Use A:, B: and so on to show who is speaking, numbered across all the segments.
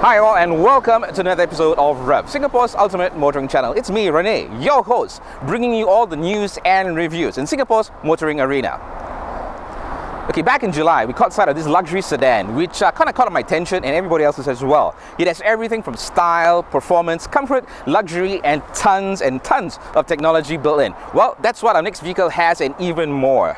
A: Hi all and welcome to another episode of Revv, Singapore's ultimate motoring channel. It's me, Rene, your host, bringing you all the news and reviews in Singapore's motoring arena. Okay, back in July, we caught sight of this luxury sedan, which kind of caught my attention and everybody else's as well. It has everything from style, performance, comfort, luxury, and tons of technology built in. Well, that's what our next vehicle has and even more.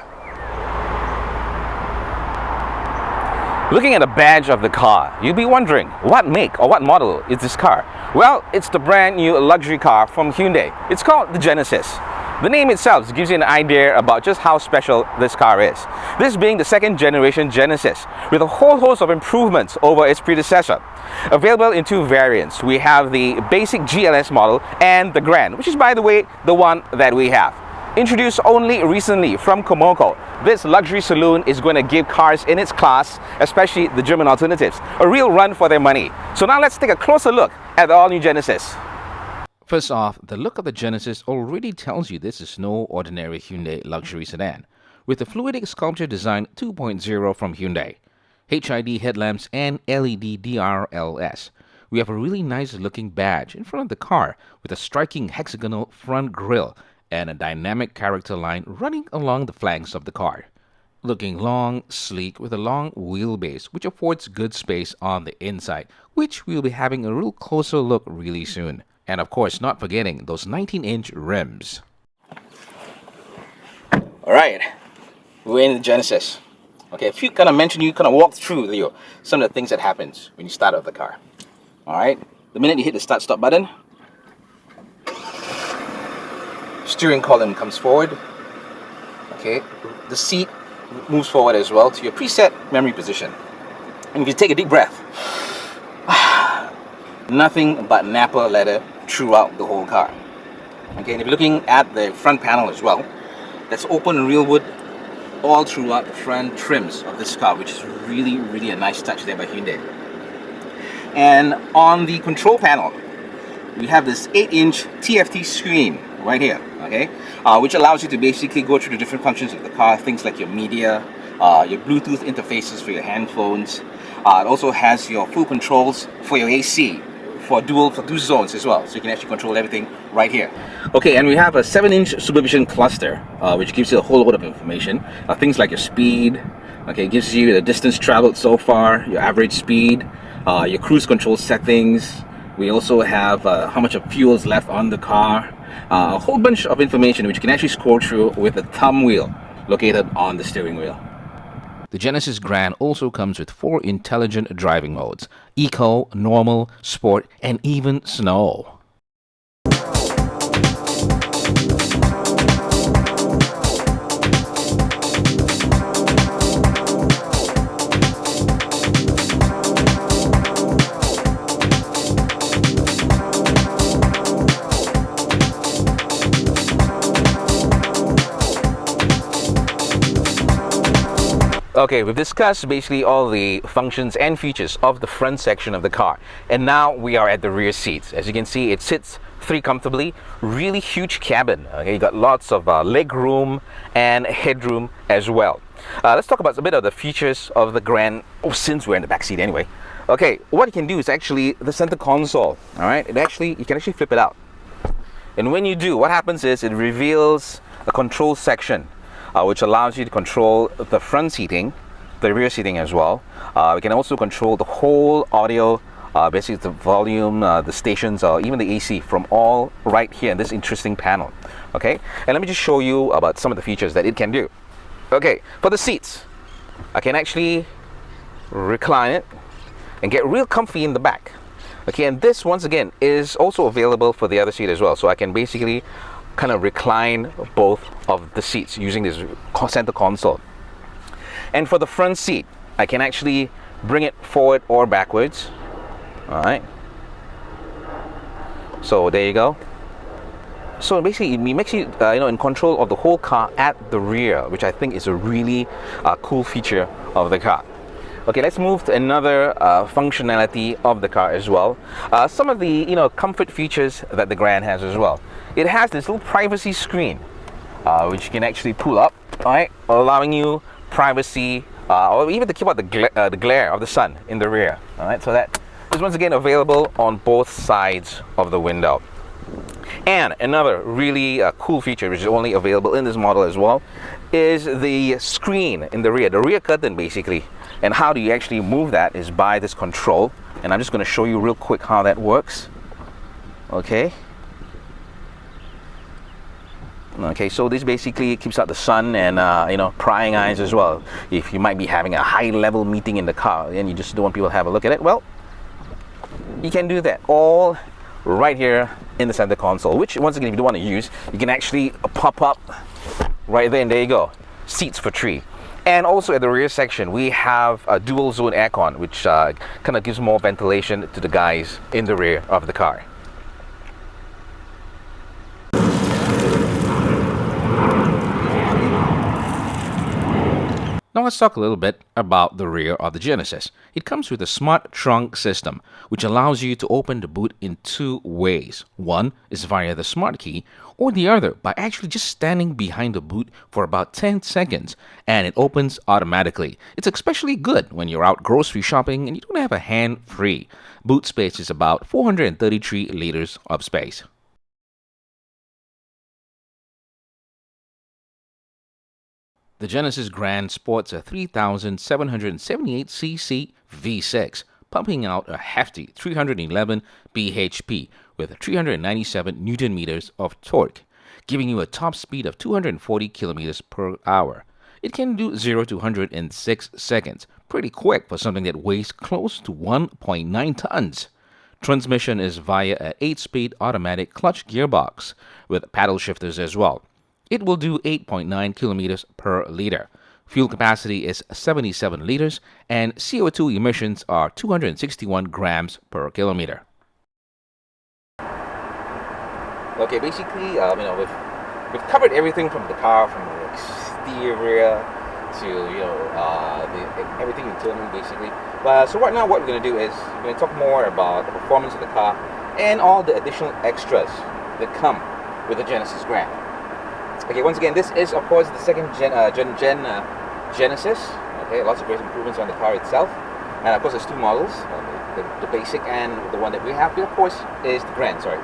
A: Looking at the badge of the car, you'll be wondering, what make or what model is this car? Well, it's the brand new luxury car from Hyundai. It's called the Genesis. The name itself gives you an idea about just how special this car is. This being the second generation Genesis, with a whole host of improvements over its predecessor. Available in two variants. We have the basic GLS model and the Grand, which is, by the way, the one that we have. Introduced only recently from Komoko, this luxury saloon is going to give cars in its class, especially the German alternatives, a real run for their money. So now let's take a closer look at the all-new Genesis. First off, the look of the Genesis already tells you this is no ordinary Hyundai luxury sedan. With the fluidic sculpture design 2.0 from Hyundai, HID headlamps and LED DRLS, we have a really nice looking badge in front of the car with a striking hexagonal front grille and a dynamic character line running along the flanks of the car. Looking long, sleek, with a long wheelbase, which affords good space on the inside, which we'll be having a real closer look really soon. And of course, not forgetting those 19-inch rims. Alright, we're in the Genesis. Okay, if you kind of walk through some of the things that happens when you start up the car. Alright, the minute you hit the start-stop button, steering column comes forward. Okay, the seat moves forward as well to your preset memory position. And if you take a deep breath, nothing but Napa leather throughout the whole car. Okay, and if you're looking at the front panel as well, that's open real wood all throughout the front trims of this car, which is really a nice touch there by Hyundai. And on the control panel, we have this 8-inch TFT screen right here, okay, which allows you to basically go through the different functions of the car, things like your media, your Bluetooth interfaces for your handphones. It also has your full controls for your AC, for dual zones as well, so you can actually control everything right here. Okay, and we have a 7-inch supervision cluster, which gives you a whole lot of information. Things like your speed, okay, it gives you the distance traveled so far, your average speed, your cruise control settings. We also have how much of fuel is left on the car, a whole bunch of information which you can actually scroll through with the thumb wheel located on the steering wheel. The Genesis Grand also comes with 4 intelligent driving modes: Eco, Normal, Sport, and even Snow. Okay, we've discussed basically all the functions and features of the front section of the car, and now we are at the rear seats. As you can see, it sits 3 comfortably, really huge cabin. Okay, you got lots of leg room and headroom as well. Let's talk about a bit of the features of the Grand, since we're in the back seat anyway. Okay, what you can do is actually the center console. All right, you can actually flip it out, and when you do, what happens is it reveals a control section, which allows you to control the front seating, the rear seating as well. We can also control the whole audio, basically the volume, the stations, or even the AC from all right here in this interesting panel. Okay, and let me just show you about some of the features that it can do. Okay, for the seats, I can actually recline it and get real comfy in the back. Okay, and this once again is also available for the other seat as well, so I can basically kind of recline both of the seats using this center console. And for the front seat, I can actually bring it forward or backwards. All right, so there you go. So basically it makes you in control of the whole car at the rear, which I think is a really cool feature of the car. Okay, let's move to another functionality of the car as well. Some of the comfort features that the Grand has as well. It has this little privacy screen, which you can actually pull up, right, allowing you privacy, or even to keep out the glare of the sun in the rear. All right, so that is once again available on both sides of the window. And another really cool feature, which is only available in this model as well, is the screen in the rear curtain basically. And how do you actually move that is by this control. And I'm just going to show you real quick how that works. Okay, so this basically keeps out the sun and prying eyes as well. If you might be having a high level meeting in the car and you just don't want people to have a look at it, well, you can do that all right here in the center console, which once again, if you don't want to use, you can actually pop up right there, and there you go, seats for 3. And also at the rear section, we have a dual zone aircon, which kind of gives more ventilation to the guys in the rear of the car. Now let's talk a little bit about the rear of the Genesis. It comes with a smart trunk system, which allows you to open the boot in 2 ways. One is via the smart key, or the other by actually just standing behind the boot for about 10 seconds, and it opens automatically. It's especially good when you're out grocery shopping and you don't have a hand free. Boot space is about 433 liters of space. The Genesis Grand sports a 3,778cc V6, pumping out a hefty 311 bhp with 397 Newton meters of torque, giving you a top speed of 240 kilometers per hour. It can do 0 to 100 in 6 seconds, pretty quick for something that weighs close to 1.9 tons. Transmission is via an 8-speed automatic clutch gearbox with paddle shifters as well. It will do 8.9 kilometers per liter. Fuel capacity is 77 liters, and CO2 emissions are 261 grams per kilometer. Okay, basically, we've covered everything from the car, from the exterior to everything internally, basically. So right now, what we're going to do is we're going to talk more about the performance of the car and all the additional extras that come with the Genesis Grand. Okay, once again, this is of course the second gen Genesis. Okay, lots of great improvements on the car itself, and of course there's 2 models, the basic and the one that we have here, of course, is the Grand. Sorry.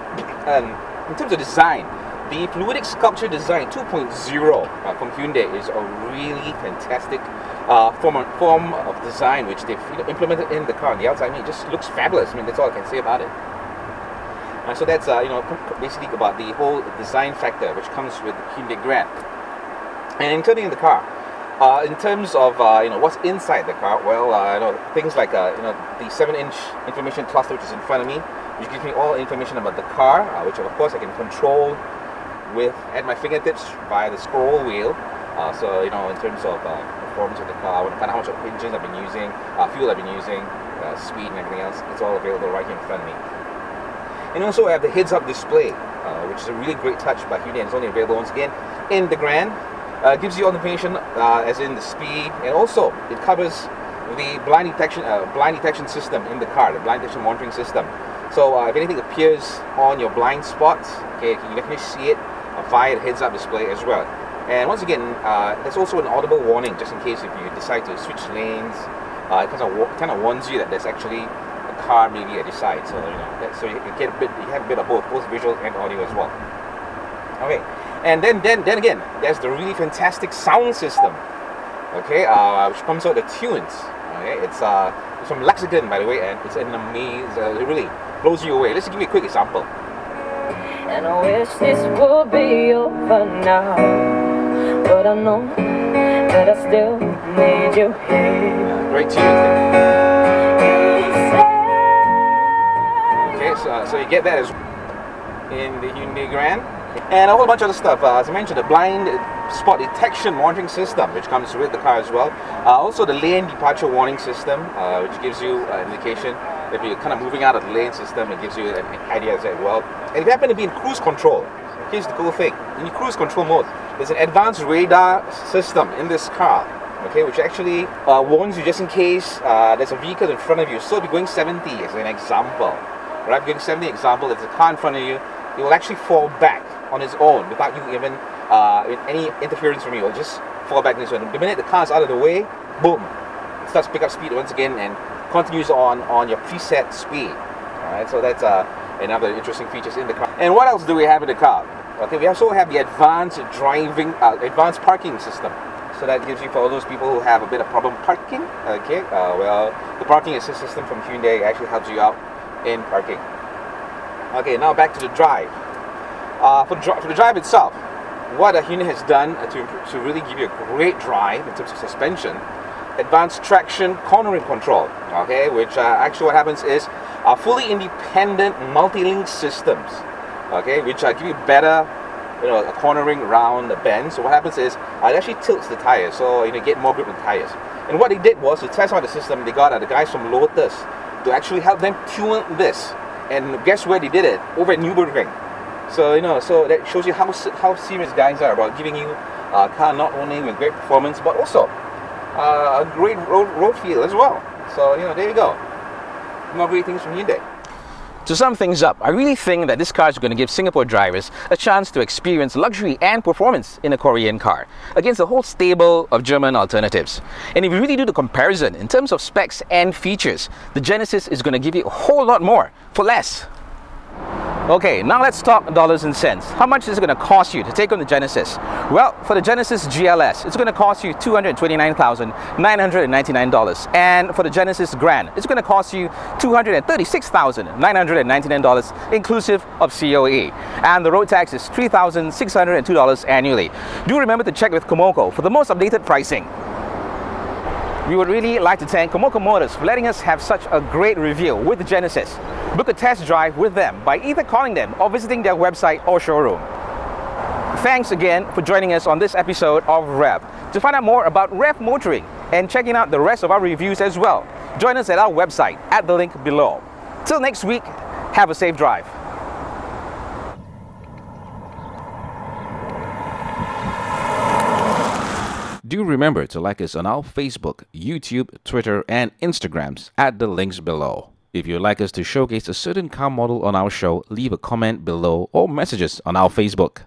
A: In terms of design, the fluidic sculpture design 2.0 from Hyundai is a really fantastic form of design which they've implemented in the car on the outside. I mean, it just looks fabulous. I mean, that's all I can say about it. So that's basically about the whole design factor which comes with the Hyundai Grand. And including the car, in terms of what's inside the car, well, things like the 7-inch information cluster which is in front of me, which gives me all information about the car, which of course I can control at my fingertips via the scroll wheel. So in terms of performance of the car, I want to find out how much engines I've been using, fuel I've been using, speed and everything else. It's all available right here in front of me. And also I have the heads-up display, which is a really great touch by Hyundai, and it's only available once again in the Grand. It gives you all the information, as in the speed, and also it covers the blind detection system in the car, the blind detection monitoring system. So if anything appears on your blind spots, okay, you can definitely see it via the heads-up display as well. And once again, there's also an audible warning just in case if you decide to switch lanes. It kind of warns you that there's actually car maybe at the side, so so you have a bit of both visual and audio as well. Okay, and then again, there's the really fantastic sound system. Okay, which comes out the tunes. Okay, it's from Lexicon, by the way, and it's an amazing. It really blows you away. Let's give you a quick example. And I wish this would be over now, but I know that I still need you here. Great tunes. So you get that as in the Hyundai Grand, and a whole bunch of other stuff. As I mentioned, the blind spot detection monitoring system, which comes with the car as well. Also the lane departure warning system, which gives you an indication if you're kind of moving out of the lane system. It gives you an idea as well. And if you happen to be in cruise control, here's the cool thing: in your cruise control mode, there's an advanced radar system in this car. Okay, which actually warns you just in case there's a vehicle in front of you. So if you're going 70 as an example, right? If you're going 70 example, if there's a car in front of you, it will actually fall back on its own without you even any interference from you. It will just fall back on its own. The minute the car's out of the way, boom, it starts to pick up speed once again and continues on your preset speed. Alright, so that's another interesting features in the car. And what else do we have in the car? Okay, we also have the advanced parking system. So that gives you, for all those people who have a bit of problem parking, okay, well, the parking assist system from Hyundai actually helps you out in parking. Okay, now back to the drive. For the drive itself, what Hyundai has done to really give you a great drive in terms of suspension, advanced traction cornering control, okay, which actually what happens is fully independent multi-link systems, okay, which give you better cornering around the bend. So what happens is it actually tilts the tires, so you get more grip on the tires. And what they did was to test out the system. They got the guys from Lotus to actually help them tune this. And guess where they did it? Over at Nürburgring. So so that shows you how serious guys are about giving you a car not only with great performance but also a great road feel as well. So there you go. More great things from Hyundai. To sum things up, I really think that this car is going to give Singapore drivers a chance to experience luxury and performance in a Korean car against a whole stable of German alternatives. And if you really do the comparison in terms of specs and features, the Genesis is going to give you a whole lot more for less. Okay, now let's talk dollars and cents. How much is it going to cost you to take on the Genesis? Well, for the Genesis GLS, it's going to cost you $229,999. And for the Genesis Grand, it's going to cost you $236,999, inclusive of COE. And the road tax is $3,602 annually. Do remember to check with Komoko for the most updated pricing. We would really like to thank Komoko Motors for letting us have such a great review with the Genesis. Book a test drive with them by either calling them or visiting their website or showroom. Thanks again for joining us on this episode of Revv. To find out more about Revv motoring and checking out the rest of our reviews as well, join us at our website at the link below. Till next week, have a safe drive. Do remember to like us on our Facebook, YouTube, Twitter, and Instagrams at the links below. If you'd like us to showcase a certain car model on our show, leave a comment below or message us on our Facebook.